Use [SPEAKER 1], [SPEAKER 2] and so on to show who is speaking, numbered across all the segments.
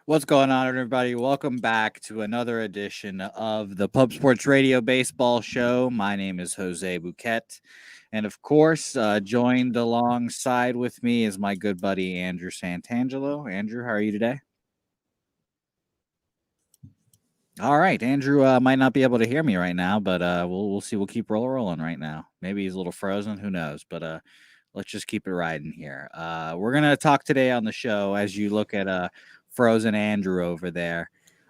[SPEAKER 1] What's going on, everybody? Welcome back to another edition of the Pub Sports Radio Baseball Show. My name is Jose Bouquet. And of course, joined alongside with me is my good buddy, Andrew Santangelo. Andrew, how are you today? All right. Andrew might not be able to hear me right now, but we'll see. We'll keep rolling right now. Maybe he's a little frozen. Who knows? But let's just keep it riding here. We're going to talk today on the show as you look at frozen Andrew over there.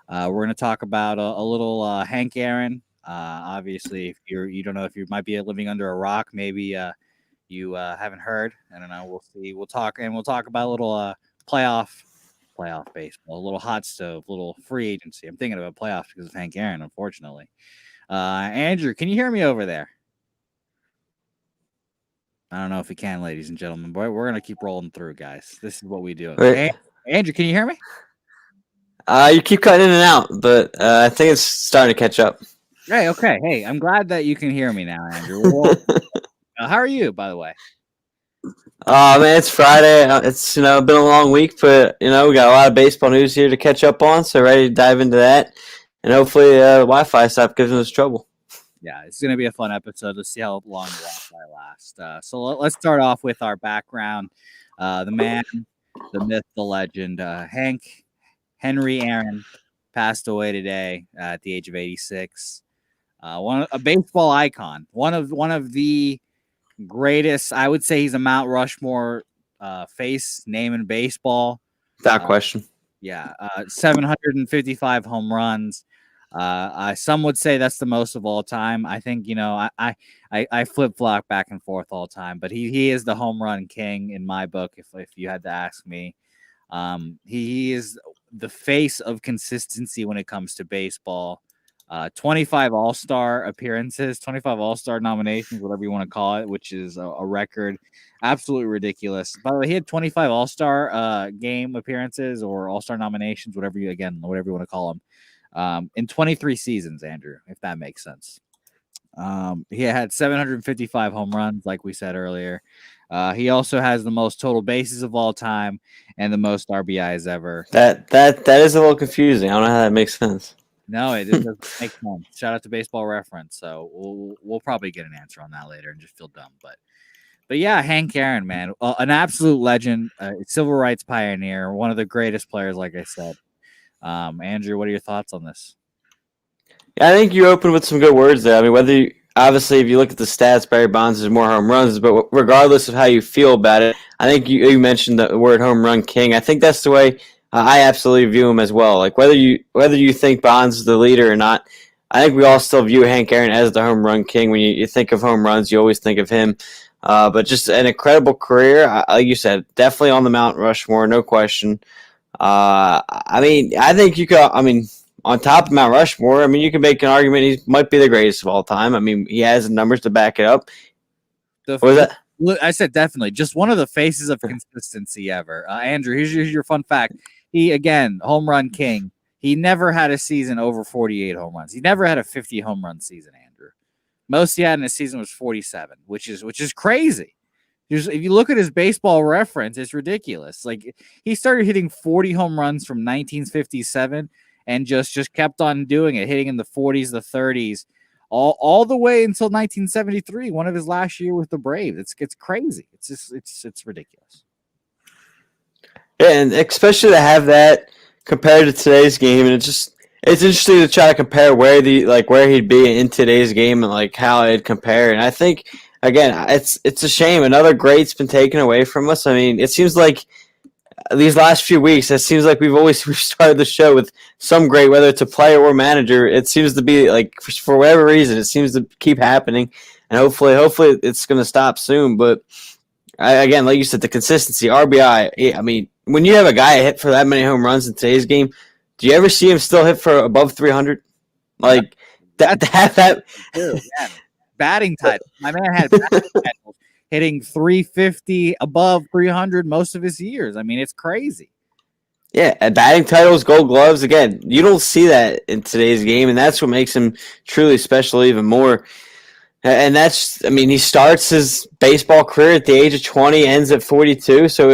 [SPEAKER 1] We're going to talk about a little Hank Aaron. Obviously, if you don't know if you might be living under a rock, maybe you haven't heard. I don't know. We'll see. We'll talk about a little playoff baseball, a little hot stove, a little free agency. I'm thinking about playoffs because of Hank Aaron, unfortunately. Andrew, can you hear me over there? I don't know if you can, ladies and gentlemen. Boy, we're gonna keep rolling through, guys. This is what we do. Hey, Andrew, can you hear me?
[SPEAKER 2] You keep cutting in and out, but I think it's starting to catch up.
[SPEAKER 1] Hey, okay. Hey, I'm glad that you can hear me now, Andrew. Well, how are you, by the way?
[SPEAKER 2] Man, it's Friday. It's been a long week, but we got a lot of baseball news here to catch up on. So ready to dive into that, and hopefully Wi-Fi stop giving us trouble.
[SPEAKER 1] Yeah, it's going to be a fun episode to see how long the Wi-Fi lasts. So let's start off with our background. The man, the myth, the legend, Hank Henry Aaron passed away today at the age of 86. A baseball icon, one of the greatest. I would say he's a Mount Rushmore face name in baseball.
[SPEAKER 2] Without question.
[SPEAKER 1] Yeah, 755 home runs. Some would say that's the most of all time. I think I flip flop back and forth all the time, but he is the home run king in my book. If you had to ask me, he is the face of consistency when it comes to baseball. 25 All-Star appearances, 25 All-Star nominations, whatever you want to call it, which is a record. Absolutely ridiculous. By the way, he had 25 All-Star game appearances or All-Star nominations, whatever you want to call them, in 23 seasons, Andrew, if that makes sense. He had 755 home runs, like we said earlier. He also has the most total bases of all time and the most RBIs ever.
[SPEAKER 2] That is a little confusing. I don't know how that makes sense.
[SPEAKER 1] No, it doesn't make sense. Shout out to Baseball Reference. So we'll probably get an answer on that later and just feel dumb. But yeah, Hank Aaron, man, an absolute legend, civil rights pioneer, one of the greatest players, like I said. Andrew, what are your thoughts on this?
[SPEAKER 2] Yeah, I think you opened with some good words there. I mean, obviously, if you look at the stats, Barry Bonds has more home runs, but regardless of how you feel about it, I think you mentioned the word home run king. I think that's the way I absolutely view him as well. Like whether you think Bonds is the leader or not, I think we all still view Hank Aaron as the home run king. When you think of home runs, you always think of him. But just an incredible career, like you said, definitely on the Mount Rushmore, no question. I think you could. On top of Mount Rushmore, you can make an argument he might be the greatest of all time. He has the numbers to back it up.
[SPEAKER 1] What was that? I said definitely. Just one of the faces of consistency ever. Andrew, here's your fun fact. He, again, home run king. He never had a season over 48 home runs. He never had a 50 home run season, Andrew. Most he had in a season was 47, which is crazy. If you look at his baseball reference, it's ridiculous. Like he started hitting 40 home runs from 1957 and just kept on doing it, hitting in the 40s, the 30s, all the way until 1973, one of his last year with the Braves. It's crazy. It's ridiculous.
[SPEAKER 2] Yeah, and especially to have that compared to today's game, and it's interesting to try to compare where he'd be in today's game and like how it'd compare. And I think again, it's a shame another great's been taken away from us. It seems like these last few weeks, it seems like we've started the show with some great, whether it's a player or manager. It seems to be like for whatever reason, it seems to keep happening, and hopefully it's going to stop soon. But again, like you said, the consistency, RBI. When you have a guy hit for that many home runs in today's game, do you ever see him still hit for above 300? Like that.
[SPEAKER 1] Yeah. Batting title. My man had batting titles, hitting 350 above 300 most of his years. It's crazy.
[SPEAKER 2] Yeah, and batting titles, gold gloves. Again, you don't see that in today's game, and that's what makes him truly special even more. And he starts his baseball career at the age of 20, ends at 42. So,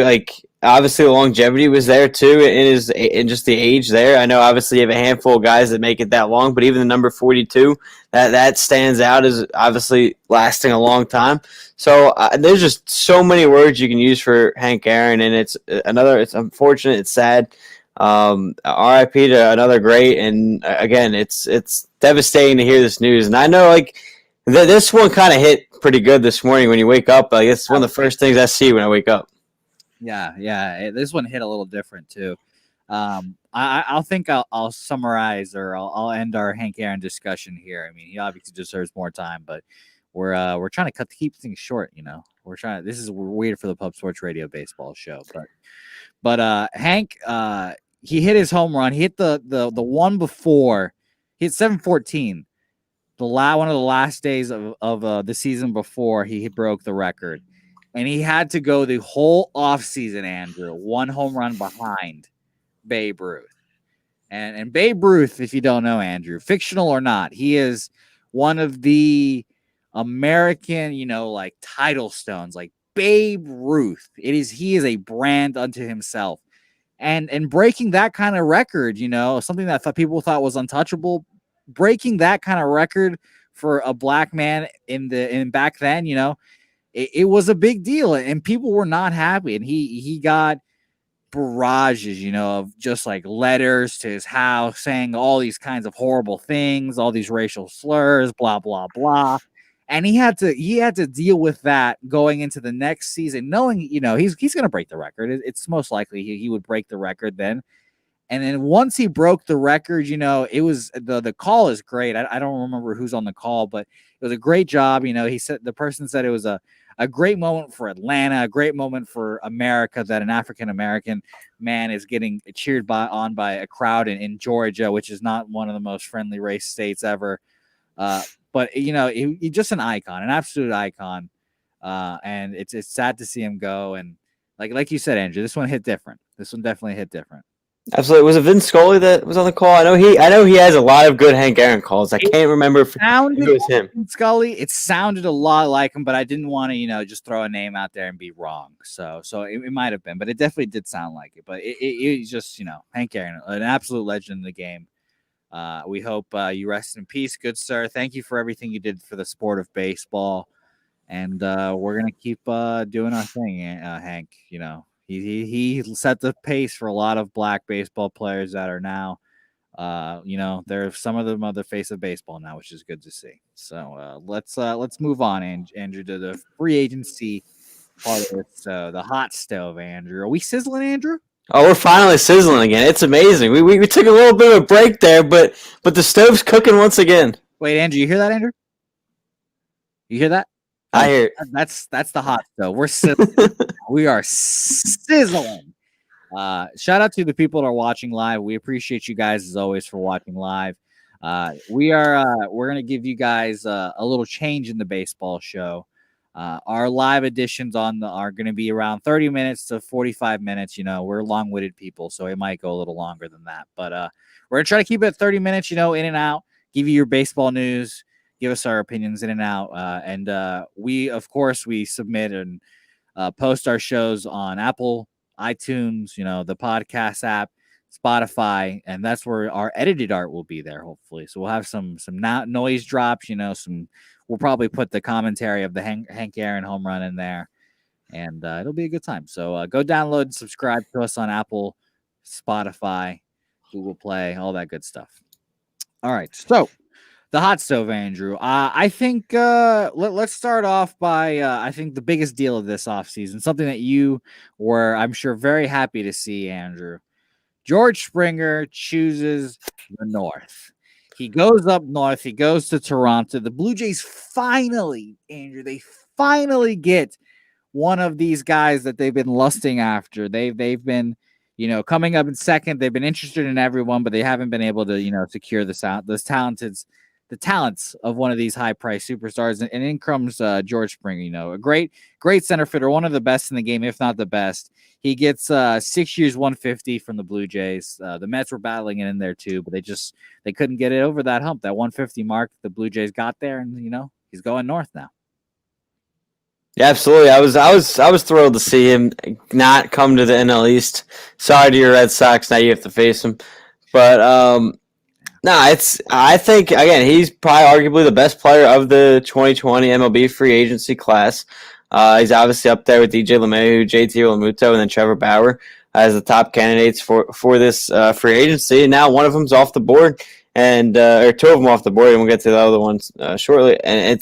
[SPEAKER 2] obviously the longevity was there too in just the age there. I know obviously you have a handful of guys that make it that long, but even the number 42 that stands out as obviously lasting a long time. So there's just so many words you can use for Hank Aaron, and it's unfortunate, it's sad. RIP to another great, and again, it's devastating to hear this news. And I know like this one kind of hit pretty good this morning when you wake up. Like it's one of the first things I see when I wake up.
[SPEAKER 1] Yeah. This one hit a little different too. I'll summarize, or I'll end our Hank Aaron discussion here. I mean, he obviously deserves more time, but we're trying to keep things short. We're trying. This is weird for the Pub Sports Radio baseball show, but Hank, he hit his home run. He hit the one before. He hit 714. One of the last days of the season before he broke the record. And he had to go the whole offseason, Andrew, one home run behind Babe Ruth. And Babe Ruth, if you don't know, Andrew, fictional or not, he is one of the American, like title stones, like Babe Ruth. He is a brand unto himself. And breaking that kind of record, something that people thought was untouchable, breaking that kind of record for a black man in back then, it was a big deal, and people were not happy. And he got barrages, of just like letters to his house saying all these kinds of horrible things, all these racial slurs, blah blah blah. And he had to deal with that going into the next season, knowing he's going to break the record. It's most likely he would break the record then. And then once he broke the record, it was the call is great. I don't remember who's on the call, but it was a great job. He said the person said it was a great moment for Atlanta, a great moment for America that an African American man is getting cheered on by a crowd in Georgia, which is not one of the most friendly race states ever. But he's just an icon, an absolute icon. And it's sad to see him go. And like you said, Andrew, this one hit different. This one definitely hit different.
[SPEAKER 2] Absolutely. Was it Vince Scully that was on the call? I know he has a lot of good Hank Aaron calls. I can't remember if it was him.
[SPEAKER 1] Scully, it sounded a lot like him, but I didn't want to, just throw a name out there and be wrong. So it might have been, but it definitely did sound like it. But it just, Hank Aaron, an absolute legend in the game. We hope you rest in peace, good sir. Thank you for everything you did for the sport of baseball. And we're going to keep doing our thing, Hank. He set the pace for a lot of black baseball players that are now, they're some of them are the face of baseball now, which is good to see. So let's move on, Andrew, to the free agency part of it. So the hot stove, Andrew. Are we sizzling, Andrew?
[SPEAKER 2] Oh, we're finally sizzling again. It's amazing. We took a little bit of a break there, but the stove's cooking once again.
[SPEAKER 1] Wait, Andrew, you hear that, Andrew? You hear that?
[SPEAKER 2] I hear it.
[SPEAKER 1] That's the hot stove. We're sizzling. We are sizzling. Shout out to the people that are watching live. We appreciate you guys as always for watching live. We're gonna give you guys a little change in the baseball show. Our live editions are going to be around 30 minutes to 45 minutes. We're long-witted people, so it might go a little longer than that. But we're going to try to keep it 30 minutes, in and out, give you your baseball news, give us our opinions in and out. And we submit and post our shows on Apple, iTunes, the podcast app, Spotify, and that's where our edited art will be there, hopefully. So we'll have some noise drops, we'll probably put the commentary of the Hank Aaron home run in there, and it'll be a good time. So go download and subscribe to us on Apple, Spotify, Google Play, all that good stuff. All right, so the hot stove, Andrew. I think let's start off by I think the biggest deal of this offseason, something that you were, I'm sure, very happy to see, Andrew. George Springer chooses the North. He goes up north. He goes to Toronto. The Blue Jays finally, Andrew, they finally get one of these guys that they've been lusting after. They've been, coming up in second. They've been interested in everyone, but they haven't been able to, secure the talents of one of these high-priced superstars. And in comes George Springer, a great center fielder, one of the best in the game, if not the best. He gets 6 years, $150 from the Blue Jays. The Mets were battling it in there too, but they couldn't get it over that hump, that 150 mark. The Blue Jays got there, and he's going north now.
[SPEAKER 2] Yeah, absolutely. I was thrilled to see him not come to the NL East. Sorry to your Red Sox, now you have to face him. But no, I think again he's probably arguably the best player of the 2020 MLB free agency class. He's obviously up there with DJ LeMahieu, JT Realmuto, and then Trevor Bauer as the top candidates for this free agency. And now one of them's off the board, and or two of them off the board, and we'll get to the other ones shortly. And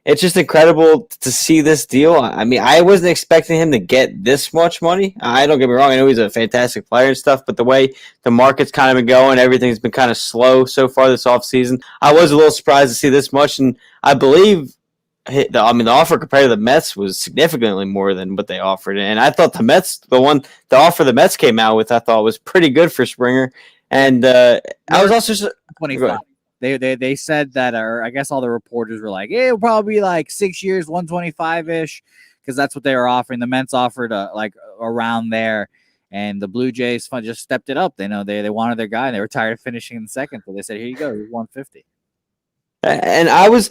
[SPEAKER 2] it's just incredible to see this deal. I mean, I wasn't expecting him to get this much money. I don't get me wrong; I know he's a fantastic player and stuff, but the way the market's kind of been going, everything's been kind of slow so far this offseason. I was a little surprised to see this much, and I believe the offer compared to the Mets was significantly more than what they offered, and I thought the offer the Mets came out with, I thought was pretty good for Springer, and I was also
[SPEAKER 1] 25. They said that, or I guess all the reporters were like, it'll probably be like 6 years, 125 ish, because that's what they were offering. The Mets offered like around there, and the Blue Jays just stepped it up. They know they wanted their guy, and they were tired of finishing in second, so they said, "Here you go, here's 150."
[SPEAKER 2] And I was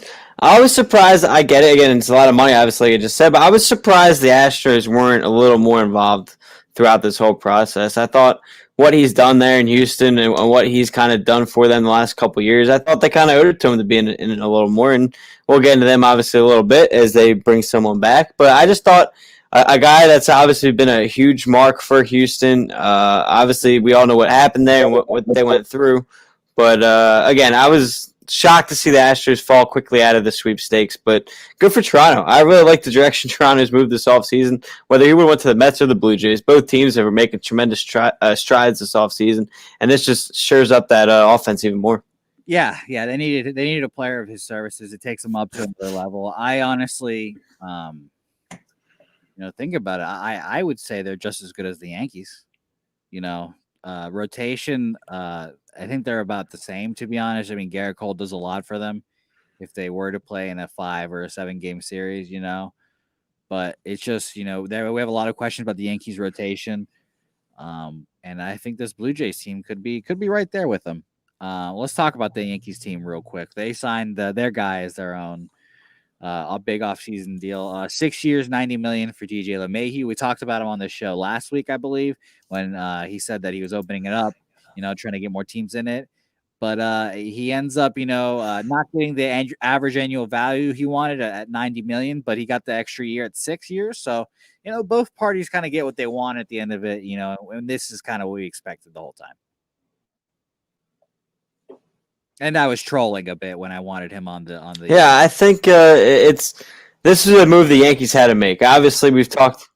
[SPEAKER 2] surprised. I get it again; it's a lot of money, obviously, like I just said, but I was surprised the Astros weren't a little more involved throughout this whole process. I thought what he's done there in Houston and what he's kind of done for them the last couple of years, I thought they kind of owed it to him to be in a little more. And we'll get into them obviously a little bit as they bring someone back. But I just thought a guy that's obviously been a huge mark for Houston. Obviously, we all know what happened there and what they went through. But again, I was shocked to see the Astros fall quickly out of the sweepstakes, but good for Toronto. I really like the direction Toronto's moved this offseason. Whether he would have went to the Mets or the Blue Jays, both teams are making tremendous strides this offseason, and this just shores up that offense even more.
[SPEAKER 1] Yeah, they needed a player of his services. It takes them up to another level. I honestly, think about it. I would say they're just as good as the Yankees. Rotation. I think they're about the same, to be honest. I mean, Garrett Cole does a lot for them if they were to play in a 5 or a 7 game series, But it's just, we have a lot of questions about the Yankees rotation. And I think this Blue Jays team could be right there with them. Let's talk about the Yankees team real quick. They signed their guy as their own. A big offseason deal. 6 years, $90 million for DJ LeMahieu. We talked about him on this show last week, I believe, when he said that he was opening it up, trying to get more teams in it. But he ends up, not getting the average annual value he wanted at $90 million, but he got the extra year at 6 years. So, both parties kind of get what they want at the end of it, and this is kind of what we expected the whole time. And I was trolling a bit when I wanted him on the.
[SPEAKER 2] Yeah, I think this is a move the Yankees had to make. Obviously, we've talked.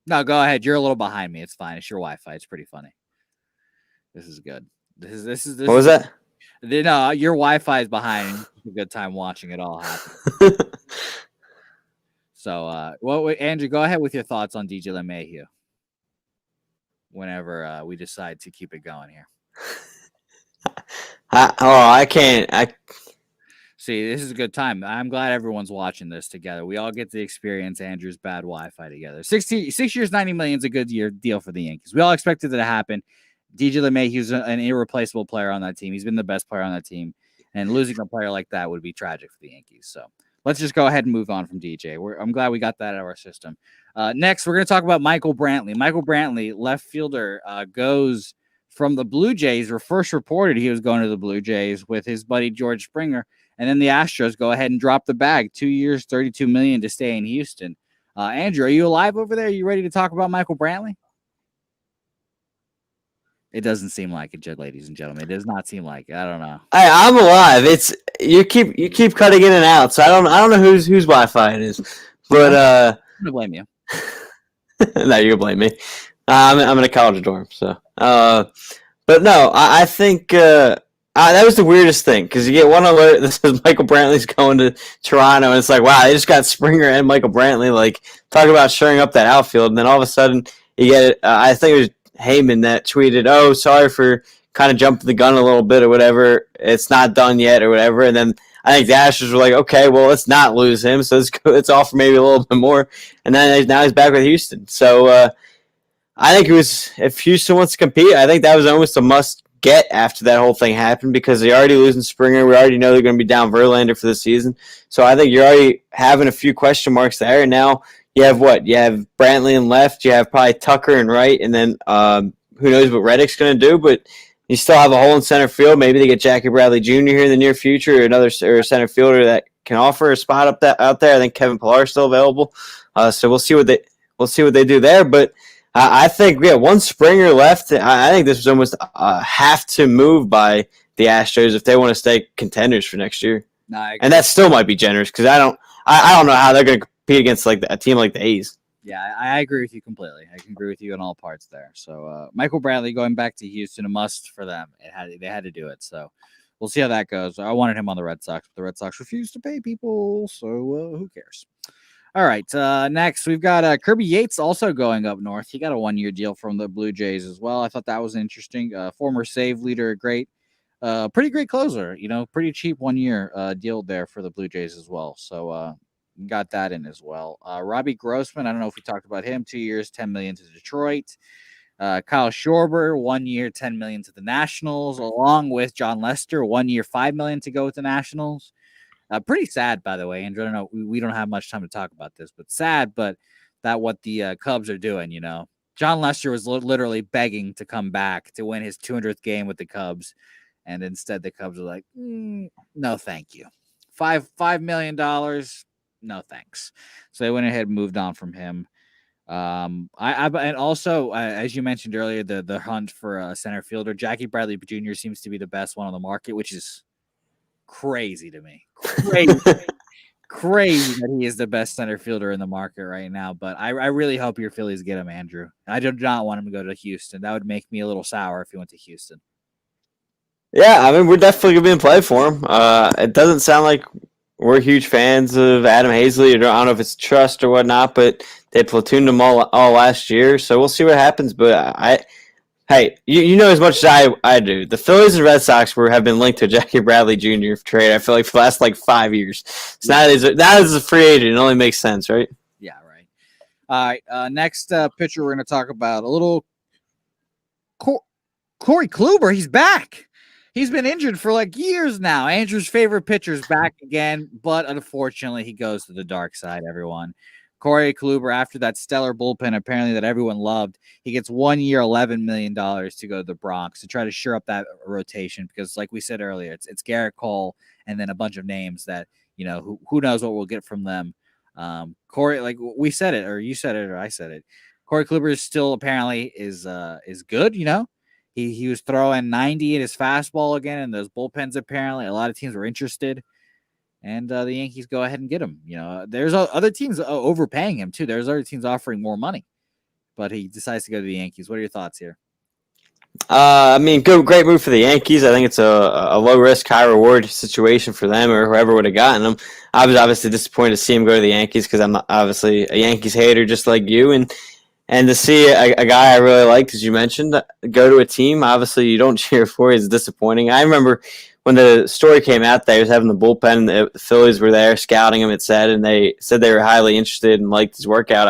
[SPEAKER 1] No, go ahead. You're a little behind me. It's fine. It's your Wi-Fi. It's pretty funny. This is good. This is.
[SPEAKER 2] What was that?
[SPEAKER 1] No, your Wi-Fi is behind. It's a good time watching it all happen. So, Andrew, go ahead with your thoughts on DJ LeMahieu. Whenever we decide to keep it going here.
[SPEAKER 2] I can't.
[SPEAKER 1] See, this is a good time. I'm glad everyone's watching this together. We all get to experience Andrew's bad Wi-Fi together. 6 years, $90 million is a good deal for the Yankees. We all expected it to happen. DJ LeMahieu's an irreplaceable player on that team. He's been the best player on that team, and losing a player like that would be tragic for the Yankees. So let's just go ahead and move on from DJ. I'm glad we got that out of our system. Next, we're going to talk about Michael Brantley. Michael Brantley, left fielder, goes from the Blue Jays, were first reported he was going to the Blue Jays with his buddy George Springer, and then the Astros go ahead and drop the bag. 2 years, $32 million to stay in Houston. Andrew, are you alive over there? Are you ready to talk about Michael Brantley? It doesn't seem like it, ladies and gentlemen. It does not seem like it. I don't know.
[SPEAKER 2] I'm alive. It's you keep cutting in and out, so I don't know whose Wi-Fi it is, but
[SPEAKER 1] I'm gonna blame you.
[SPEAKER 2] No, you can blame me. I'm in a college dorm, so. But no, I think that was the weirdest thing because you get one alert that says Michael Brantley's going to Toronto, and it's like, wow, they just got Springer and Michael Brantley. Like, talk about shoring up that outfield, and then all of a sudden you get it. I think it was Heyman that tweeted, "Oh, sorry for kind of jumping the gun a little bit or whatever. It's not done yet or whatever." And then I think the Astros were like, "Okay, well, let's not lose him, so let's offer maybe a little bit more." And then now he's back with Houston. So I think it was, if Houston wants to compete, I think that was almost a must get after that whole thing happened because they're already losing Springer. We already know they're going to be down Verlander for the season. So I think you're already having a few question marks there. And now you have what? You have Brantley in left. You have probably Tucker in right. And then who knows what Reddick's going to do. But you still have a hole in center field. Maybe they get Jackie Bradley Jr. here in the near future, or another center fielder that can offer a spot out there. I think Kevin Pillar is still available. So we'll see what they do there. But I think we have one Springer left. I think this was almost have to move by the Astros if they want to stay contenders for next year. And that still might be generous because I don't know how they're going to compete against like a team like the A's.
[SPEAKER 1] Yeah, I agree with you completely. I can agree with you on all parts there. So Michael Brantley going back to Houston, a must for them. They had to do it. So we'll see how that goes. I wanted him on the Red Sox, but the Red Sox refused to pay people. So who cares? All right. Next, we've got Kirby Yates also going up north. He got a 1-year deal from the Blue Jays as well. I thought that was interesting. Former save leader, pretty great closer. Pretty cheap 1-year deal there for the Blue Jays as well. So got that in as well. Robbie Grossman, I don't know if we talked about him. 2 years, $10 million to Detroit. Kyle Schwarber, 1 year, $10 million to the Nationals, along with John Lester, 1 year, $5 million to go with the Nationals. Pretty sad, by the way, Andrew. I don't know. We don't have much time to talk about this, but sad. But that what the Cubs are doing. John Lester was literally begging to come back to win his 200th game with the Cubs, and instead the Cubs are like, no, thank you. $5 million. No thanks. So they went ahead and moved on from him. And also as you mentioned earlier, the hunt for a center fielder, Jackie Bradley Jr. seems to be the best one on the market, which is crazy to me. Crazy that he is the best center fielder in the market right now. But I really hope your Phillies get him, Andrew. I do not want him to go to Houston. That would make me a little sour if he went to Houston.
[SPEAKER 2] Yeah, I mean, we're definitely going to be in play for him. It doesn't sound like we're huge fans of Adam Hazley. I don't know if it's trust or whatnot, but they platooned him all last year. So we'll see what happens. But hey, you know as much as I do. The Phillies and Red Sox have been linked to Jackie Bradley Jr. trade, I feel like, for the last 5 years. So now as a free agent, it only makes sense, right?
[SPEAKER 1] Yeah, right. All right, next pitcher we're going to talk about, a little Corey Kluber. He's back. He's been injured for years now. Andrew's favorite pitcher's back again, but unfortunately he goes to the dark side, everyone. Corey Kluber, after that stellar bullpen apparently that everyone loved, he gets 1 year, $11 million to go to the Bronx to try to shore up that rotation because, like we said earlier, it's Garrett Cole and then a bunch of names that, who knows what we'll get from them. Corey, like we said it, or you said it, or I said it, Corey Kluber is still apparently is good, He was throwing 90 at his fastball again in those bullpens. Apparently, a lot of teams were interested, and the Yankees go ahead and get him. There's other teams overpaying him too. There's other teams offering more money, but he decides to go to the Yankees. What are your thoughts here?
[SPEAKER 2] I mean, great move for the Yankees. I think it's a low risk, high reward situation for them or whoever would have gotten him. I was obviously disappointed to see him go to the Yankees because I'm obviously a Yankees hater just like you, and to see a guy I really liked, as you mentioned, go to a team obviously you don't cheer for is disappointing. I remember when the story came out that he was having the bullpen and the Phillies were there scouting him, it said, and they said they were highly interested and liked his workout.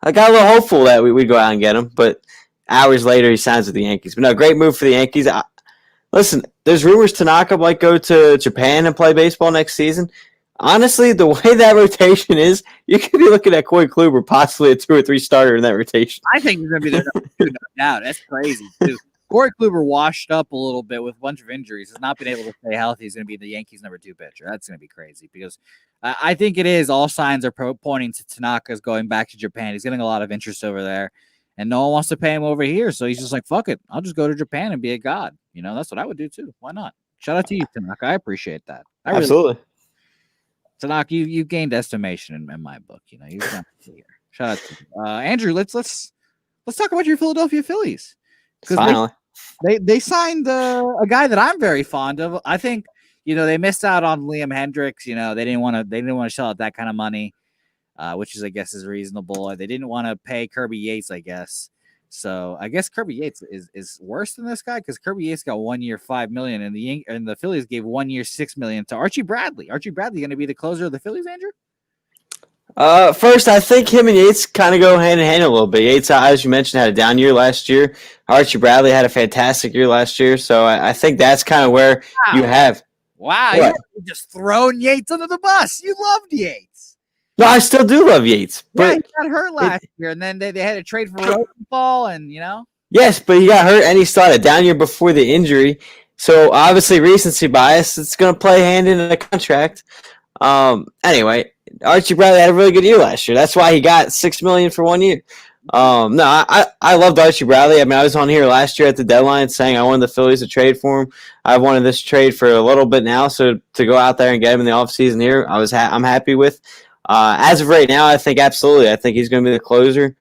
[SPEAKER 2] I got a little hopeful that we'd go out and get him, but hours later he signs with the Yankees. But no, great move for the Yankees. Listen, there's rumors Tanaka might go to Japan and play baseball next season. Honestly, the way that rotation is, you could be looking at Corey Kluber, possibly a 2 or 3 starter in that rotation.
[SPEAKER 1] I think he's going to be there no doubt. That's crazy, too. Corey Kluber washed up a little bit with a bunch of injuries. Has not been able to stay healthy. He's going to be the Yankees' number 2 pitcher. That's going to be crazy because I think it is. All signs are pointing to Tanaka's going back to Japan. He's getting a lot of interest over there, and no one wants to pay him over here. So he's just like, fuck it. I'll just go to Japan and be a god. That's what I would do, too. Why not? Shout out to you, Tanaka. I appreciate that.
[SPEAKER 2] Absolutely.
[SPEAKER 1] Tanaka, you gained estimation in my book. You've done here. Shout out to you. Andrew, let's talk about your Philadelphia Phillies.
[SPEAKER 2] Finally.
[SPEAKER 1] They signed a guy that I'm very fond of. I think, they missed out on Liam Hendricks. They didn't want to shell out that kind of money, which is, I guess, is reasonable. They didn't want to pay Kirby Yates, I guess. So I guess Kirby Yates is worse than this guy because Kirby Yates got 1 year, $5 million, and the Phillies gave 1 year, $6 million to Archie Bradley. Archie Bradley going to be the closer of the Phillies, Andrew?
[SPEAKER 2] First, I think him and Yates kind of go hand in hand a little bit. Yates, as you mentioned, had a down year last year. Archie Bradley had a fantastic year last year. So I think that's kind of where you have.
[SPEAKER 1] Wow,
[SPEAKER 2] What?
[SPEAKER 1] you're just throwing Yates under the bus. You loved Yates.
[SPEAKER 2] No, I still do love Yates.
[SPEAKER 1] Yeah,
[SPEAKER 2] But
[SPEAKER 1] he got hurt last year, and then they had to trade for Rosenthal, and
[SPEAKER 2] yes, but he got hurt and he started a down year before the injury. So obviously recency bias, it's going to play hand in the contract. Anyway, Archie Bradley had a really good year last year. That's why he got $6 million for 1 year. No, I loved Archie Bradley. I mean, I was on here last year at the deadline saying I wanted the Phillies to trade for him. I've wanted this trade for a little bit now, so to go out there and get him in the offseason here, I'm happy with. As of right now, I think absolutely. I think he's going to be the closer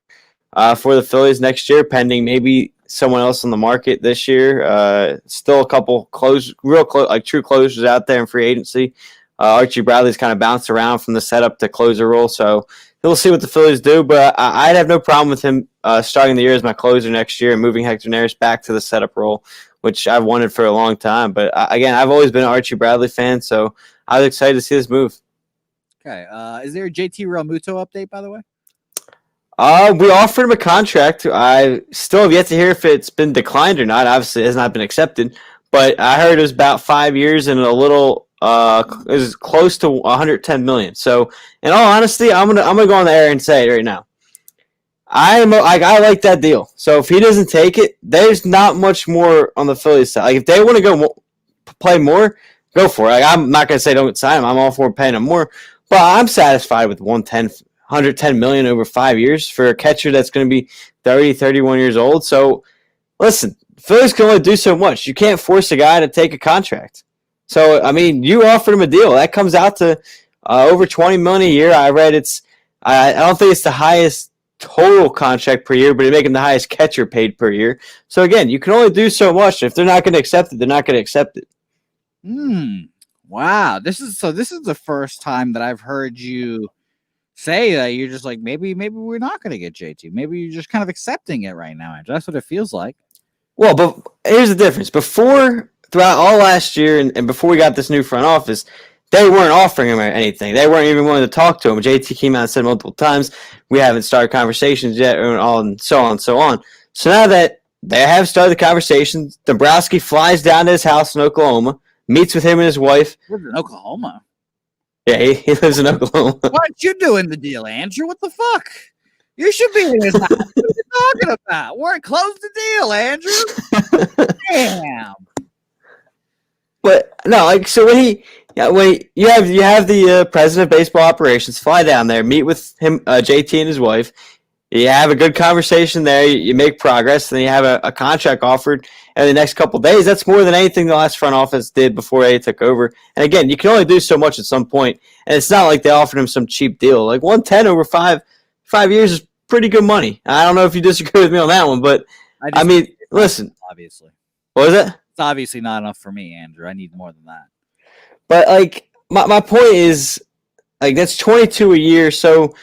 [SPEAKER 2] for the Phillies next year, pending maybe someone else on the market this year. Still a couple true closers out there in free agency. Archie Bradley's kind of bounced around from the setup to closer role, so we'll see what the Phillies do. But I'd have no problem with him starting the year as my closer next year and moving Hector Neris back to the setup role, which I've wanted for a long time. But again, I've always been an Archie Bradley fan, so I was excited to see this move.
[SPEAKER 1] Okay. Is there a JT Ramuto update, by the way?
[SPEAKER 2] We offered him a contract. I still have yet to hear if it's been declined or not. Obviously, it has not been accepted. But I heard it was about 5 years and a little. It was close to 110 million. So, in all honesty, I'm gonna go on the air and say it right now. I like that deal. So if he doesn't take it, there's not much more on the Phillies side. Like if they want to go play more, go for it. Like I'm not gonna say don't sign him. I'm all for paying him more, but I'm satisfied with 110 million over 5 years for a catcher that's going to be 30, 31 years old. So listen, Phillies can only do so much. You can't force a guy to take a contract. So, I mean, you offered him a deal. That comes out to over $20 million a year. I read I don't think it's the highest total contract per year, but it make him the highest catcher paid per year. So, again, you can only do so much. If they're not going to accept it, they're not going to accept it.
[SPEAKER 1] Wow. This is the first time that I've heard you say that you're just like, maybe we're not going to get JT. Maybe you're just kind of accepting it right now, Andrew. That's what it feels like.
[SPEAKER 2] Well, but here's the difference. Throughout all last year and before we got this new front office, they weren't offering him anything. They weren't even willing to talk to him. JT came out and said multiple times, we haven't started conversations yet, and so on and so on. So now that they have started the conversations, Dombrowski flies down to his house in Oklahoma, meets with him and his wife.
[SPEAKER 1] He lives in Oklahoma.
[SPEAKER 2] Yeah, he lives in Oklahoma.
[SPEAKER 1] Why aren't you doing the deal, Andrew? What the fuck? You should be in his house. What are you talking about? We're close the deal, Andrew. Damn.
[SPEAKER 2] But no, like so when you have the president of baseball operations fly down there, meet with him, JT and his wife. You have a good conversation there. You make progress, and then you have a contract offered in the next couple of days. That's more than anything the last front office did before they took over. And again, you can only do so much at some point, and it's not like they offered him some cheap deal. Like 110 over 5 years is pretty good money. I don't know if you disagree with me on that one, but I mean, listen.
[SPEAKER 1] Obviously,
[SPEAKER 2] what was it?
[SPEAKER 1] It's obviously not enough for me, Andrew. I need more than that.
[SPEAKER 2] But like my point is, like that's 22 a year. So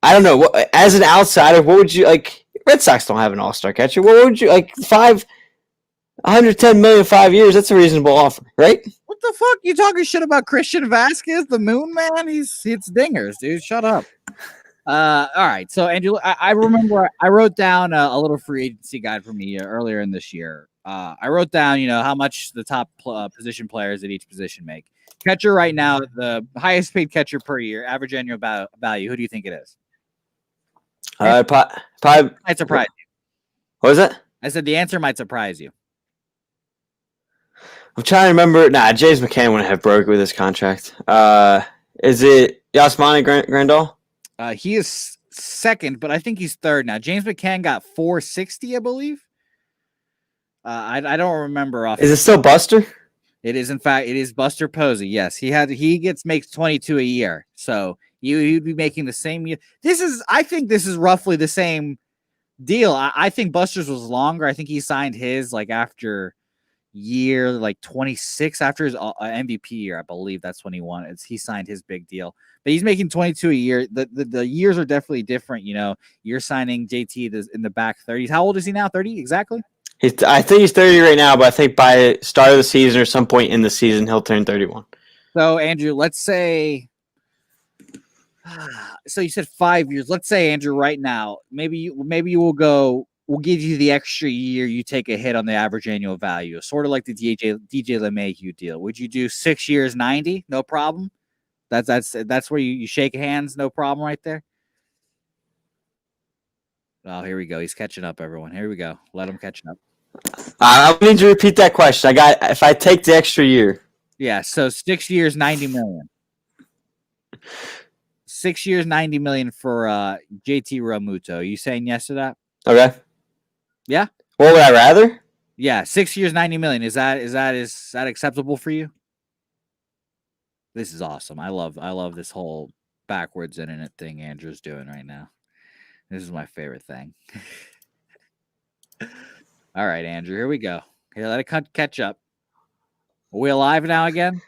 [SPEAKER 2] I don't know. As an outsider, what would you like? Red Sox don't have an all-star catcher. What would you like? 110 million 5 years. That's a reasonable offer, right?
[SPEAKER 1] What the fuck? You talking shit about Christian Vasquez, the Moon Man? It's dingers, dude. Shut up. All right. So, Andrew, I remember I wrote down a little free agency guide for me earlier in this year. I wrote down, how much the top position players at each position make. Catcher right now, the highest paid catcher per year, average annual value. Who do you think it is?
[SPEAKER 2] Probably
[SPEAKER 1] might surprise you.
[SPEAKER 2] What was it?
[SPEAKER 1] I said the answer might surprise you.
[SPEAKER 2] I'm trying to remember. Nah, James McCann wouldn't have broke with his contract. Is it Yasmani Grandal?
[SPEAKER 1] He is second, but I think he's third now. James McCann got $460, I believe. I don't remember off.
[SPEAKER 2] Is it still Buster?
[SPEAKER 1] It is, in fact, it is Buster Posey. Yes, he makes 22 a year, so you'd be making the same year. I think this is roughly the same deal. I think Buster's was longer. I think he signed his like after year like 26 after his MVP year. I believe that's when he won. He signed his big deal, but he's making 22 a year. The years are definitely different. You're signing JT in the back 30s. How old is he now? 30 exactly.
[SPEAKER 2] I think he's 30 right now, but I think by start of the season or some point in the season, he'll turn 31.
[SPEAKER 1] So, Andrew, let's say So you said 5 years. Let's say, Andrew, right now, maybe you will go. We'll give you the extra year. You take a hit on the average annual value, sort of like the DJ LeMahieu deal. Would you do 6 years, 90? No problem. That's where you shake hands, no problem, right there. Oh, here we go. He's catching up, everyone. Here we go. Let him catch up.
[SPEAKER 2] I need you to repeat that question. If I take the extra year.
[SPEAKER 1] Yeah, so 6 years, 90 million. 6 years, 90 million for JT Ramuto. Are you saying yes to that?
[SPEAKER 2] Okay.
[SPEAKER 1] Yeah.
[SPEAKER 2] What would I rather?
[SPEAKER 1] Yeah, 6 years, 90 million. Is that acceptable for you? This is awesome. I love this whole backwards internet thing Andrew's doing right now. This is my favorite thing. All right, Andrew, here we go. Here, let it catch up. Are we alive now again?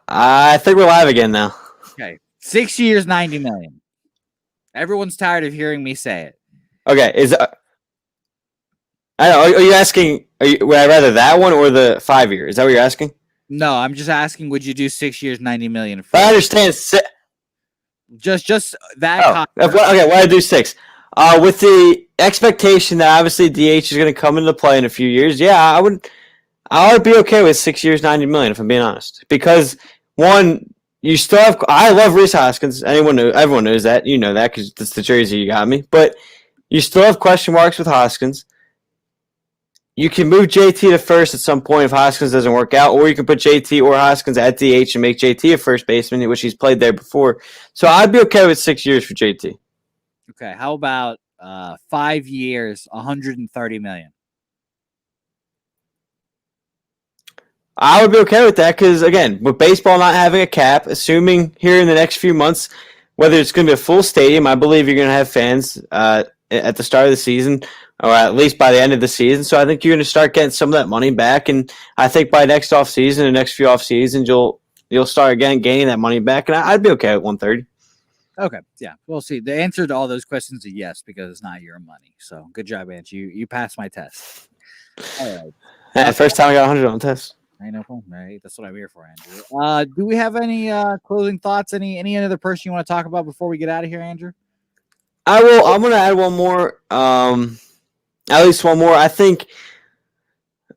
[SPEAKER 2] I think we're live again now.
[SPEAKER 1] Okay. 6 years, 90 million. Everyone's tired of hearing me say it.
[SPEAKER 2] Okay, I know. Are you asking? Would I rather that one or the 5 year? Is that what you're asking?
[SPEAKER 1] No, I'm just asking. Would you do 6 years, 90 million?
[SPEAKER 2] But I understand.
[SPEAKER 1] Just that.
[SPEAKER 2] Okay, why I do 6? With the expectation that obviously DH is going to come into play in a few years. Yeah, I would be okay with 6 years, 90 million. If I'm being honest, because one, you still have. I love Rhys Hoskins. Everyone knows that. You know that because it's the jersey you got me. But you still have question marks with Hoskins. You can move JT to first at some point if Hoskins doesn't work out, or you can put JT or Hoskins at DH and make JT a first baseman, which he's played there before. So I'd be okay with 6 years for JT.
[SPEAKER 1] Okay, how about 5 years, 130 million?
[SPEAKER 2] I would be okay with that because, again, with baseball not having a cap, assuming here in the next few months, whether it's going to be a full stadium, I believe you're going to have fans at the start of the season, or at least by the end of the season. So I think you're going to start getting some of that money back, and I think by next offseason, the next few off seasons, you'll start again gaining that money back, and I'd be okay with 130.
[SPEAKER 1] Okay, yeah, we'll see. The answer to all those questions is yes, because it's not your money. So good job, Andrew. You passed my test. All right.
[SPEAKER 2] Yeah, first time I got 100 on the test.
[SPEAKER 1] I know, right? That's what I'm here for, Andrew. Do we have any closing thoughts? Any other person you want to talk about before we get out of here, Andrew?
[SPEAKER 2] I will. I'm going to add one more. At least one more. I think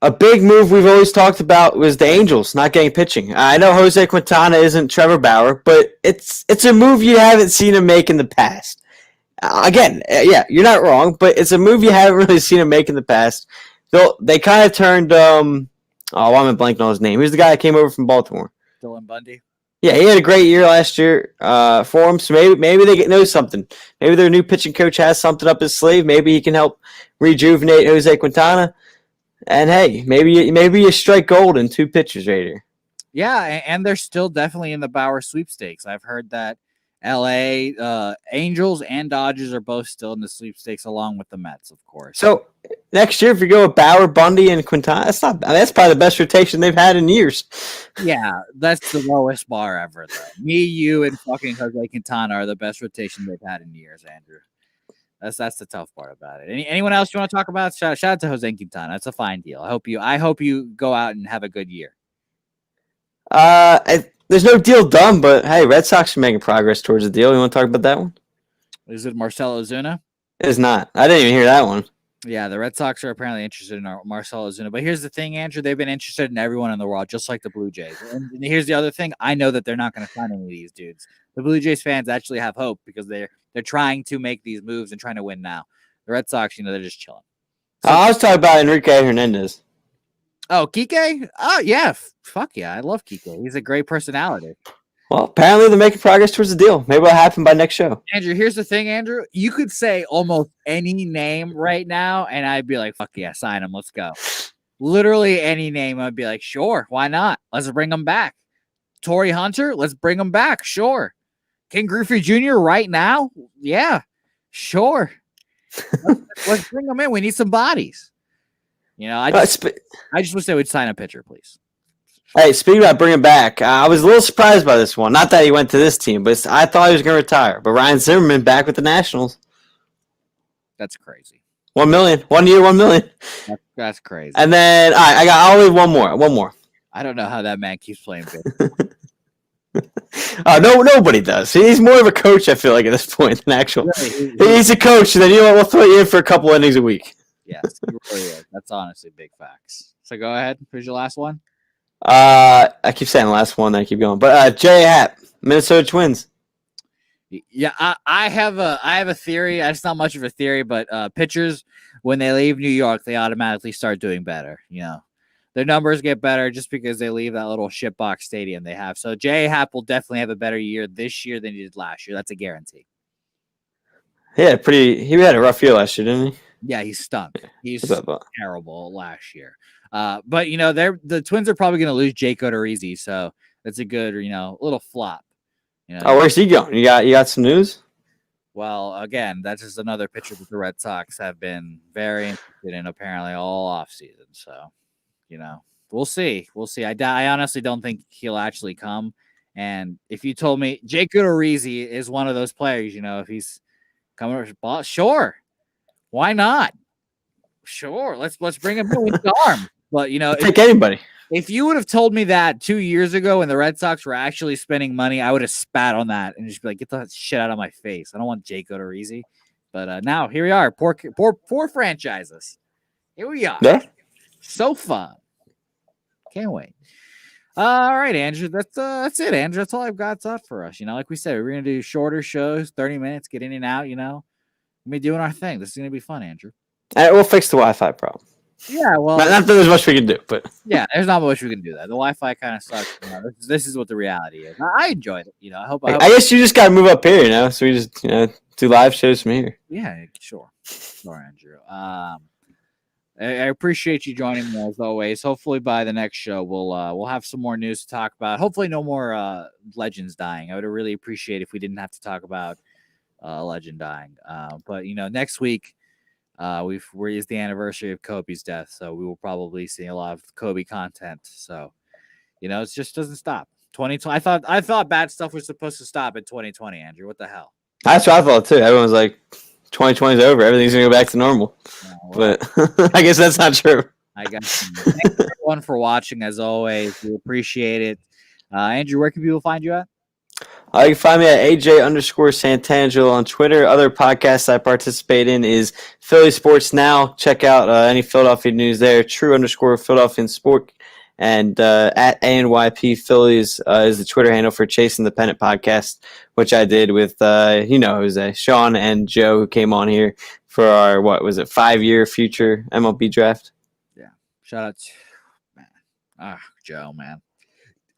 [SPEAKER 2] a big move we've always talked about was the Angels not getting pitching. I know Jose Quintana isn't Trevor Bauer, but it's a move you haven't seen him make in the past. Again, yeah, you're not wrong, but it's a move you haven't really seen him make in the past. They kind of turned. Why am I blanking on his name? Who's the guy that came over from Baltimore?
[SPEAKER 1] Dylan Bundy.
[SPEAKER 2] Yeah, he had a great year last year for him. So maybe they know something. Maybe their new pitching coach has something up his sleeve. Maybe he can help rejuvenate Jose Quintana. And hey, maybe you strike gold in 2 pitchers right here.
[SPEAKER 1] Yeah, and they're still definitely in the Bauer sweepstakes. I've heard that LA Angels and Dodgers are both still in the sweepstakes, along with the Mets, of course.
[SPEAKER 2] So next year, if you go with Bauer, Bundy, and Quintana, that's probably the best rotation they've had in years.
[SPEAKER 1] Yeah, that's the lowest bar ever, though. Me, you, and fucking Jose Quintana are the best rotation they've had in years, Andrew. That's the tough part about it. Anyone else you want to talk about? Shout out to Jose Quintana. That's a fine deal. I hope you go out and have a good year.
[SPEAKER 2] There's no deal done, but hey, Red Sox are making progress towards the deal. You want to talk about that one?
[SPEAKER 1] Is it Marcell Ozuna?
[SPEAKER 2] It is not. I didn't even hear that one.
[SPEAKER 1] Yeah, the Red Sox are apparently interested in Marcell Ozuna. But here's the thing, Andrew. They've been interested in everyone in the world, just like the Blue Jays. And here's the other thing. I know that they're not going to sign any of these dudes. The Blue Jays fans actually have hope because they're trying to make these moves and trying to win now. The Red Sox, they're just chilling.
[SPEAKER 2] So, I was talking about Enrique Hernandez.
[SPEAKER 1] Oh, Kike? Oh, yeah. Fuck yeah. I love Kike. He's a great personality.
[SPEAKER 2] Well, apparently they're making progress towards the deal. Maybe it'll happen by next show.
[SPEAKER 1] Andrew, here's the thing, Andrew. You could say almost any name right now, and I'd be like, fuck yeah, sign him. Let's go. Literally any name, I'd be like, sure, why not? Let's bring him back. Torrey Hunter, let's bring him back. Sure. Ken Griffey Jr. right now? Yeah, sure. Let's bring him in. We need some bodies. I just wish they would sign a pitcher, please.
[SPEAKER 2] Hey, speaking about bringing back, I was a little surprised by this one. Not that he went to this team, but I thought he was going to retire. But Ryan Zimmerman back with the Nationals.
[SPEAKER 1] That's crazy.
[SPEAKER 2] 1 million. 1 year, 1 million.
[SPEAKER 1] That's crazy.
[SPEAKER 2] And then, all right, I'll leave one more.
[SPEAKER 1] I don't know how that man keeps playing baseball.
[SPEAKER 2] No, nobody does. He's more of a coach, I feel like, at this point than actual.
[SPEAKER 1] Really,
[SPEAKER 2] He's a coach, and then, you know what, we'll throw you in for a couple innings a week.
[SPEAKER 1] yes, he really is. That's honestly big facts. So go ahead. Here's your last one.
[SPEAKER 2] I keep saying the last one, then I keep going. But J. Happ, Minnesota Twins.
[SPEAKER 1] Yeah, I have a theory. It's not much of a theory, but pitchers when they leave New York, they automatically start doing better. You know, their numbers get better just because they leave that little shitbox stadium they have. So J. Happ will definitely have a better year this year than he did last year. That's a guarantee.
[SPEAKER 2] He had a rough year last year, didn't he?
[SPEAKER 1] Yeah, he stunk. He's
[SPEAKER 2] What's up, Bob?
[SPEAKER 1] terrible last year. But you know, the Twins are probably going to lose Jake Odorizzi, so that's a good, little flop. You know,
[SPEAKER 2] Oh, where's he going? You got some news?
[SPEAKER 1] well, again, that's just another pitcher that the Red Sox have been very interested in apparently all offseason. So, we'll see. We'll see. I honestly don't think he'll actually come. And if you told me Jake Odorizzi is one of those players, if he's coming, sure, why not? Sure, let's bring him in with the arm. But
[SPEAKER 2] Take anybody.
[SPEAKER 1] if you would have told me that 2 years ago when the Red Sox were actually spending money, I would have spat on that and just be like, "Get that shit out of my face! I don't want Jake Odorizzi." But now here we are, poor franchises. Here we are.
[SPEAKER 2] Yeah.
[SPEAKER 1] So fun. Can't wait. All right, Andrew. That's it, Andrew. That's all I've got up for us. Like we said, we're gonna do shorter shows, 30 minutes, get in and out. We'll be doing our thing. This is gonna be fun, Andrew.
[SPEAKER 2] We'll fix the Wi-Fi problem.
[SPEAKER 1] Yeah, well,
[SPEAKER 2] not that there's much we can do, but
[SPEAKER 1] yeah, there's not much we can do. That the Wi-Fi kind of sucks. This is what the reality is. I enjoyed it. I hope.
[SPEAKER 2] I guess you just got to move up here, so we just do live shows from here.
[SPEAKER 1] Yeah, sure, Andrew. I appreciate you joining me as always. Hopefully by the next show we'll have some more news to talk about. Hopefully no more legends dying. I would really appreciate if we didn't have to talk about a legend dying. But next week. Is the anniversary of Kobe's death, so we will probably see a lot of Kobe content. So, it just doesn't stop. 2020. I thought bad stuff was supposed to stop in 2020. Andrew, what the hell?
[SPEAKER 2] That's what I thought too. Everyone's like, 2020 is over. Everything's gonna go back to normal. But I guess that's not true.
[SPEAKER 1] I got you. Thanks everyone for watching. As always, we appreciate it. Andrew, where can people find you at?
[SPEAKER 2] You can find me at AJ_Santangelo on Twitter. Other podcasts I participate in is Philly Sports Now. Check out any Philadelphia news there. True_Philadelphian Sport. And at ANYP Phillies is the Twitter handle for Chasing the Pennant podcast, which I did with, Jose, Sean and Joe, who came on here for our, 5-year future MLB draft.
[SPEAKER 1] Yeah. Shout out to Joe, man.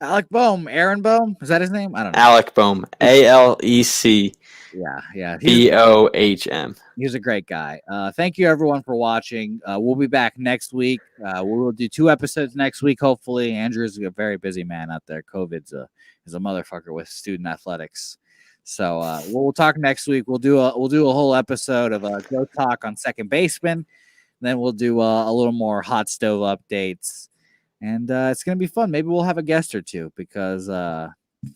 [SPEAKER 1] Alec Boehm, Aaron Boehm, is that his name? I don't know.
[SPEAKER 2] Alec Boehm, ALEC.
[SPEAKER 1] Yeah.
[SPEAKER 2] BOHM.
[SPEAKER 1] He's a great guy. Thank you everyone for watching. We'll be back next week. We will do 2 episodes next week. Hopefully, Andrew's a very busy man out there. COVID's is a motherfucker with student athletics. So we'll talk next week. We'll do a whole episode of Go Talk on second baseman. Then we'll do a little more hot stove updates. And it's going to be fun. Maybe we'll have a guest or two because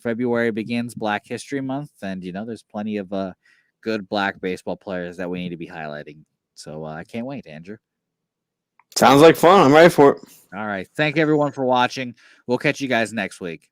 [SPEAKER 1] February begins Black History Month. And, there's plenty of good black baseball players that we need to be highlighting. So I can't wait, Andrew.
[SPEAKER 2] Sounds like fun. I'm ready for it.
[SPEAKER 1] All right. Thank everyone for watching. We'll catch you guys next week.